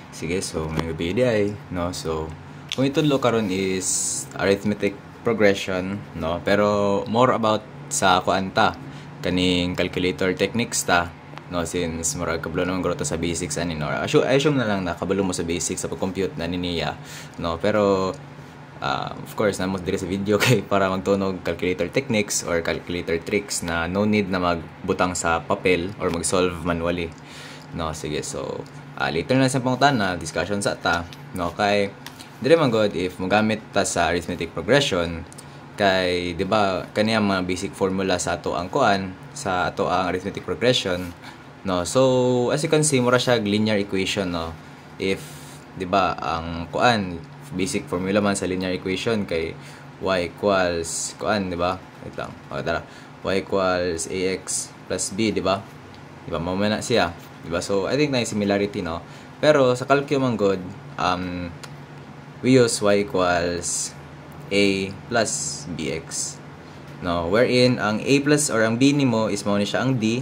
Sige, so may BDI, no? So, kung itudlo karon is arithmetic progression, no? Pero more about sa kuanta kaning calculator techniques ta, no? Since murag kabalo naman grota sa basics ani, no? Assume na lang na kabalo mo sa basics sa pag-compute na niya, no? Pero of course, namos dire sa video kay para magtunog calculator techniques or calculator tricks na no need na magbutang sa papel or mag-solve manually. No, sige. So, later na sa pangutana, discussion sa ta, no, kay dire man god if mogamit ta sa arithmetic progression kay di ba kaniya mga basic formula sa ato ang kuan sa ato ang arithmetic progression, no. So, as you can see, mura siya linear equation, no. If di ba ang kuan basic formula man sa linear equation kay y equals kuan, di ba? Wait lang. Okay, tara. Y equals ax plus b, di ba? Di ba mamaya na siya, di ba? So I think na similarity, no. Pero sa calculus man god we use y equals a plus bx, no, wherein ang a plus or ang b nimo is mao ni siya ang d,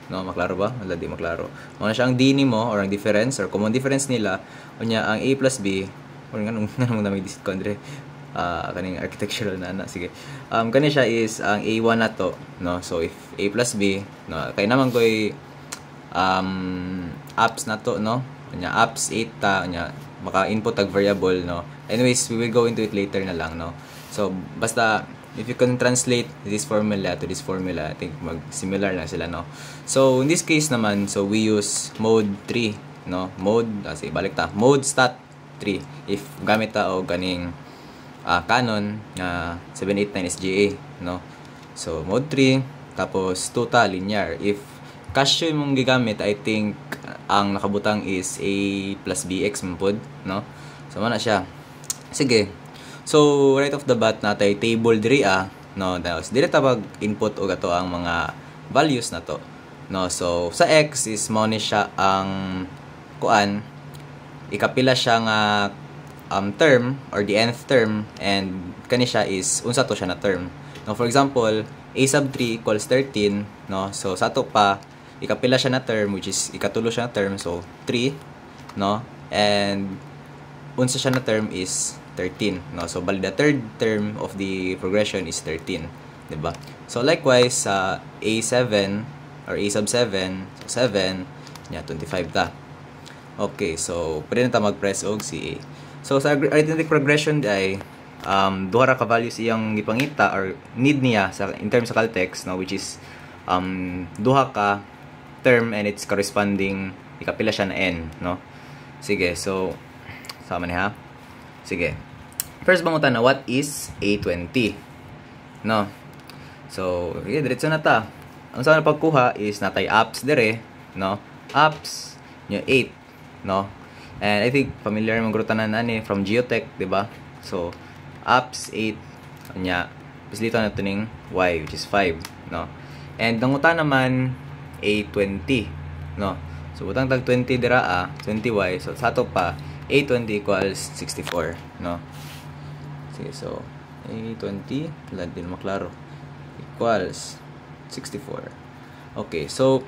no. Maklaro ba? Wala, di maklaro. Mao na siya ang d nimo or ang difference or common difference nila unya ang a plus b or nganong nami disit ko andre kaning architectural na sige. Kani siya is ang a1 na to, no. So if a plus b, no, kay naman koy apps na to, no. Kanya apps 8 ta nya maka-input tag variable, no. Anyways, we will go into it later na lang, no. So basta if you can translate this formula to this formula, I think mag-similar na sila, no. So in this case naman, so we use mode 3, no. Mode, sige, balik ta. Mode stat 3 if gamit ta og ganing Canon 789 SGA, no. So mode 3 tapos 2 ta linear. If Casio mong gigamit, I think ang nakabutang is a plus bx mapod, no. So mana siya. Sige. So right off the bat natay table diri, no. Dire ta pag input og ato ang mga values na to, no. So sa x is mao ni siya ang kuan, ikapila siya nga term or the nth term, and kani siya is unsa to siya na term, no. For example, a sub 3 equals 13, no. So sa ato pa ikapila siya na term, which is ikatulo siya na term, so 3, no. And unsa siya na term is 13, no. So bali the third term of the progression is 13, di ba? So likewise sa a7 or a sub 7, so 7 nya 25 ta. Okay, so pwede na ta mag-press og CA. So sa arithmetic progression ay duha ra ka values iyang gipangita or need niya sa in terms sa caltext, no, which is duha ka term and its corresponding ikapila siya na n, no. Sige, so sama ni ha. Sige. First bangutan na what is A20, no. So diretso na ta. Ang sa pagkuha is natay apps dire, no. Apps nya 8, no. And I think familiar mong grutanan ani from Geotech, di ba? So apps 8 nya pislito na tuning y which is 5, no. And nangutan naman a20, no. So butang tag 20 dira 20y, so sa ato pa a20 equals 64, no. Sige, so a20 wala din maklaro equals 64. Okay, so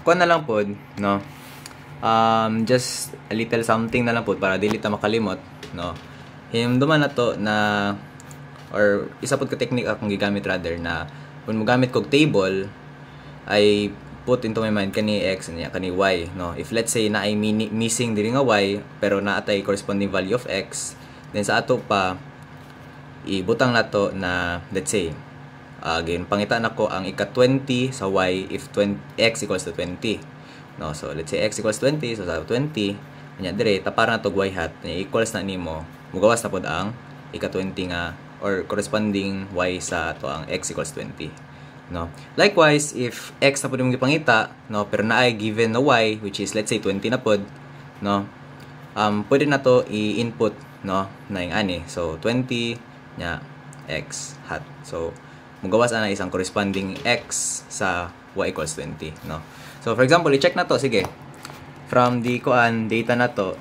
kuan na lang pod, no. Just a little something na lang po para dili ta makalimot, no. Himduman na to na or isa pod ka technique akong gigamit rather na kung mogamit kog table I put into my mind kani x niya kani y, no. If let's say na ay missing diri nga y pero naatay corresponding value of x, then sa ato pa ibutang nato na let's say again pangita nako ang ika-20 sa y if x equals to 20, no. So let's say x equals 20, so sa 20 nya dire tapara na to y hat nya equals na nimo mugawas na pod ang ika-20 nga or corresponding y sa to ang x equals 20, no. Likewise if x na pod imong gipangita, no, pero naay given na y which is let's say 20 na pod, no. Pwede na to i-input, no, na yung ani. So 20 nya x hat, so mugawas na isang corresponding x sa y equals 20, no. So for example, i-check na to, sige. From the kuan data na to,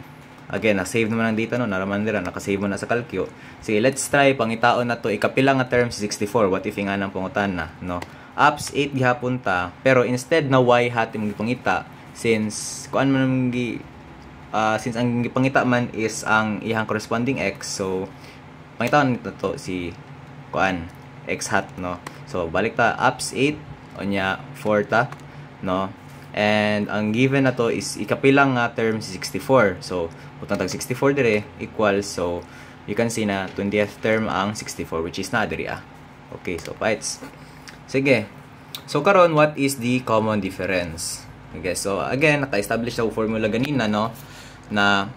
again, na-save naman ang data no, naraman dira, naka-save mo na sa calcu. Sige, let's try pangitaon na to, ikapila nga term si 64, what if nga nang pangutan na, no. Apps 8 gihapon ta, pero instead na y hat imong gipangita, since kuan man gi since ang pangita man is ang iyang corresponding x, so pangita nito to si kuan x hat, no. So balik ta ups 8 unya 4 ta, no. And ang given na to is ikapilang nga term si 64. So putang tag 64 dire equals, so you can see na 20th term ang 64, which is na dire. Okay, so fights. Sige. So karon, what is the common difference? Okay, so again, naka-establish na formula ganina, no, na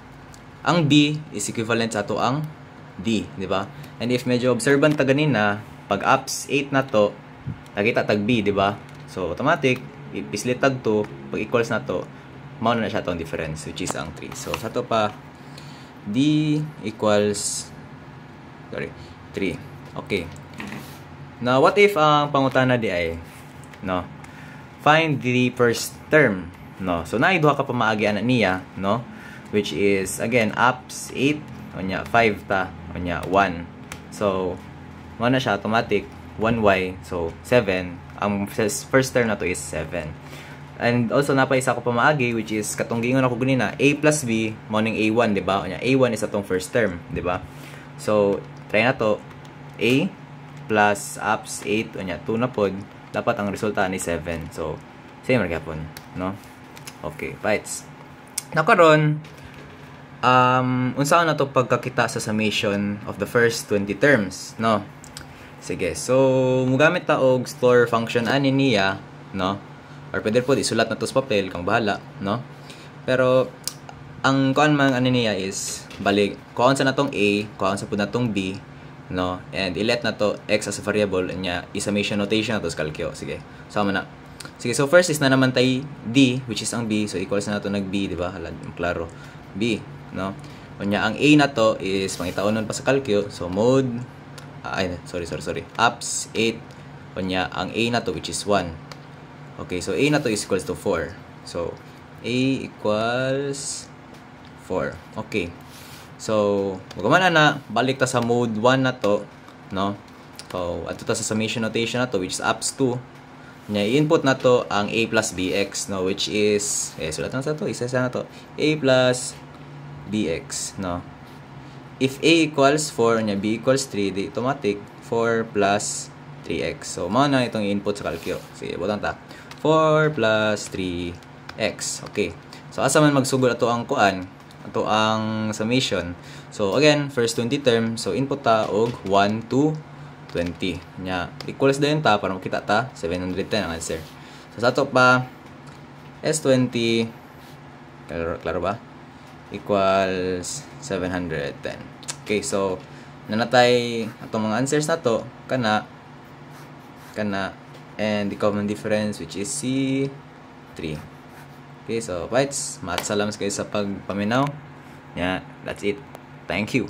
ang B is equivalent sa ato ang D, di ba? And if medyo observant ta ganina, pag ups 8 na to, nakita tag B, di ba? So automatic, ipislit tag 2, pag equals na to, mao na siya tong difference, which is ang 3. So sa to pa, D equals 3. Okay. Now, what if ang pangutana di ay, no, find the first term, no? So duha ka pamaagi ana niya, no, which is again ups 8 unya 5 ta unya 1. So mo na siya automatic 1y, so 7. Ang first term na to is 7. And also napay isa ko pamaagi, which is katong gingon ako gunina, a plus b mo ning a1, di ba? Unya a1 is atong first term, di ba? So try na to, a plus ups 8 unya 2 na pod, dapat ang resulta ni 7. So same ra gyapon, no? Okay, fights. Now karon, unsa na to pagkakita sa summation of the first 20 terms, no? Sige, so mugamit ta og store function ani niya, no? Or pwede po isulat na to sa papel kang bahala, no? Pero ang kuan man ani niya is balik kuan sa natong a, kuan sa pud natong b, no? And ilet na to x as a variable nya summation notation na to sa calcio. Sige, sama na. Sige, so first is na naman tay d, which is ang b, so equals na to nag b, di ba? Halad klaro, b, no? Unya ang a na to is pangitaonon pa sa calcio, so mode sorry ups 8 unya ang a na to, which is 1. Okay, so a na to is equals to 4, so a equals 4. Okay, so magumana na, balik ta sa mode 1 na to, no? So ato ta sa summation notation na to, which is ups 2 nya input na to ang a plus bx, no, which is sulat na sa to, isa na to, a plus bx, no. If a equals 4 nya b equals 3, di automatic 4 plus 3x. So mao na itong input sa calcio. Sige, butang ta 4 plus 3x. Okay, so asa man magsugod ato ang kuan, ato ang summation. So again, first 20 term, so input ta og 1 to 20 nya equals din ta para makita ta 710 ang answer. So sa ato pa S20 klaro ba, equals 710. Okay, so nanatay atong mga answers na to kana and the common difference, which is C3. Okay, so fights, maat salamat kayo sa pagpaminaw. Yeah, that's it. Thank you.